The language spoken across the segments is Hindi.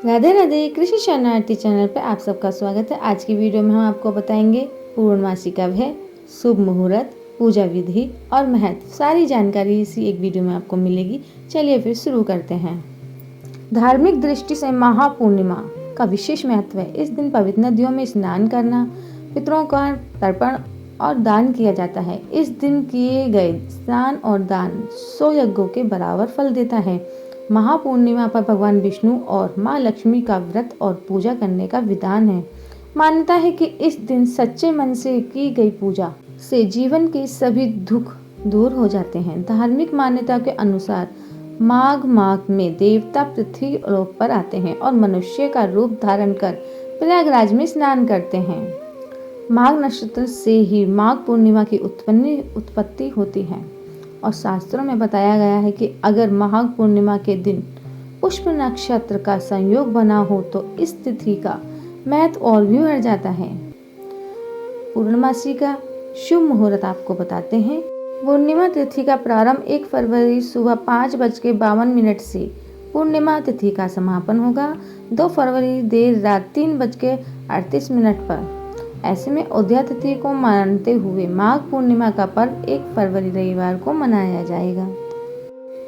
राधे राधे। कृषि शरणार्थी चैनल पर आप सबका स्वागत है। आज की वीडियो में हम आपको बताएंगे पूर्णमासी कब है, शुभ मुहूर्त, पूजा विधि और महत्व। सारी जानकारी इसी एक वीडियो में आपको मिलेगी। चलिए फिर शुरू करते हैं। धार्मिक दृष्टि से महापूर्णिमा का विशेष महत्व है। इस दिन पवित्र नदियों में स्नान करना, पितरों का तर्पण और दान किया जाता है। इस दिन किए गए स्नान और दान 100 यज्ञों के बराबर फल देता है। महापूर्णिमा पर भगवान विष्णु और माँ लक्ष्मी का व्रत और पूजा करने का विधान है। मान्यता है कि इस दिन सच्चे मन से की गई पूजा से जीवन के सभी दुख दूर हो जाते हैं। धार्मिक मान्यता के अनुसार माघ माह में देवता पृथ्वी लोक पर आते हैं और मनुष्य का रूप धारण कर प्रयागराज में स्नान करते हैं। माघ नक्षत्र से ही माघ पूर्णिमा की उत्पत्ति होती है और शास्त्रों में बताया गया है कि अगर माघ पूर्णिमा के दिन पुष्प नक्षत्र का संयोग बना हो तो इस तिथि का महत्व और भी बढ़ जाता है। पूर्णमासी का शुभ मुहूर्त आपको बताते हैं। पूर्णिमा तिथि का प्रारंभ 1 फरवरी सुबह 5:52 से पूर्णिमा तिथि का समापन होगा 2 फरवरी देर रात 3:38 पर। ऐसे में उदया तिथि को मानते हुए माघ पूर्णिमा का पर्व 1 फरवरी रविवार को मनाया जाएगा।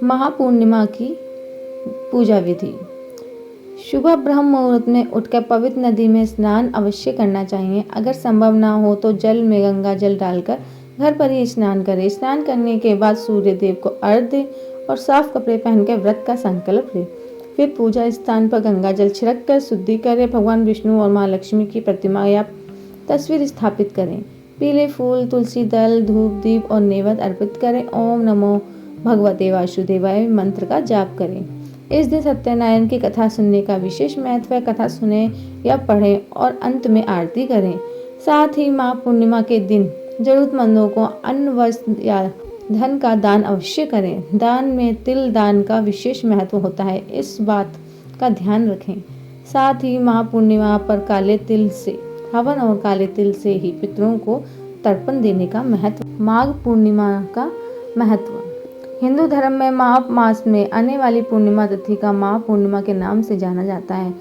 महापूर्णिमा की पूजा विधि। सुबह ब्रह्म मुहूर्त में उठकर पवित्र नदी में स्नान अवश्य करना चाहिए। अगर संभव ना हो तो जल में गंगा जल डालकर घर पर ही स्नान करें। स्नान करने के बाद सूर्य देव को अर्घ्य दें और साफ कपड़े पहनकर व्रत का संकल्प लें। फिर पूजा स्थान पर गंगा जल छिड़क कर शुद्धि करें। भगवान विष्णु और माँ लक्ष्मी की प्रतिमा या तस्वीर स्थापित करें। पीले फूल, तुलसी दल, धूप, दीप और नैवेद्य अर्पित करें। ओम नमो भगवते वासुदेवाय मंत्र का जाप करें। इस दिन सत्यनारायण की कथा सुनने का विशेष महत्व है। कथा सुने या पढ़ें और अंत में आरती करें। साथ ही माघ पूर्णिमा के दिन जरूरतमंदों को अन्न, वस्त्र या धन का दान अवश्य करें। दान में तिल दान का विशेष महत्व होता है, इस बात का ध्यान रखें। साथ ही माघ पूर्णिमा पर काले तिल से हवन और काले तिल से ही पितरों को तर्पण देने का महत्व। माघ पूर्णिमा का महत्व। हिंदू धर्म में माघ मास में आने वाली पूर्णिमा तिथि का माघ पूर्णिमा के नाम से जाना जाता है।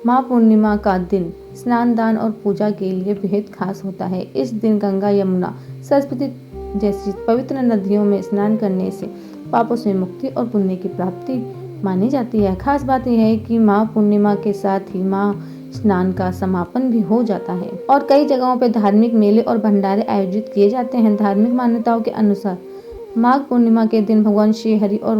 माघ पूर्णिमा का दिन स्नान, दान और पूजा के लिए बेहद खास होता है। इस दिन गंगा, यमुना, सरस्वती जैसी पवित्र नदियों में स्नान करने से पापों से मुक्ति और पुण्य की प्राप्ति मानी जाती है। खास बात यह है कि माघ पूर्णिमा के साथ ही माघ स्नान का समापन भी हो जाता है और कई जगहों पर धार्मिक मेले और भंडारे आयोजित किए जाते हैं। धार्मिक मान्यताओं के अनुसार माघ पूर्णिमा के दिन भगवान श्री हरि और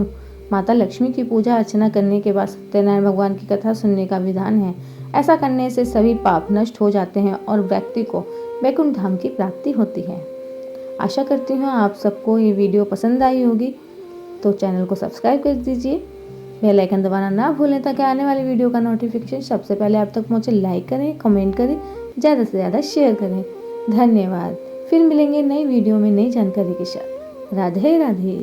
माता लक्ष्मी की पूजा अर्चना करने के बाद सत्यनारायण भगवान की कथा सुनने का विधान है। ऐसा करने से सभी पाप नष्ट हो जाते हैं और व्यक्ति को वैकुंठ धाम की प्राप्ति होती है। आशा करती हूँ आप सबको ये वीडियो पसंद आई होगी, तो चैनल को सब्सक्राइब कर दीजिए, बेल आइकन दबाना ना भूलें ताकि आने वाली वीडियो का नोटिफिकेशन सबसे पहले आप तक पहुँचे। लाइक करें, कमेंट करें, ज़्यादा से ज़्यादा शेयर करें। धन्यवाद। फिर मिलेंगे नई वीडियो में नई जानकारी के साथ। राधे राधे।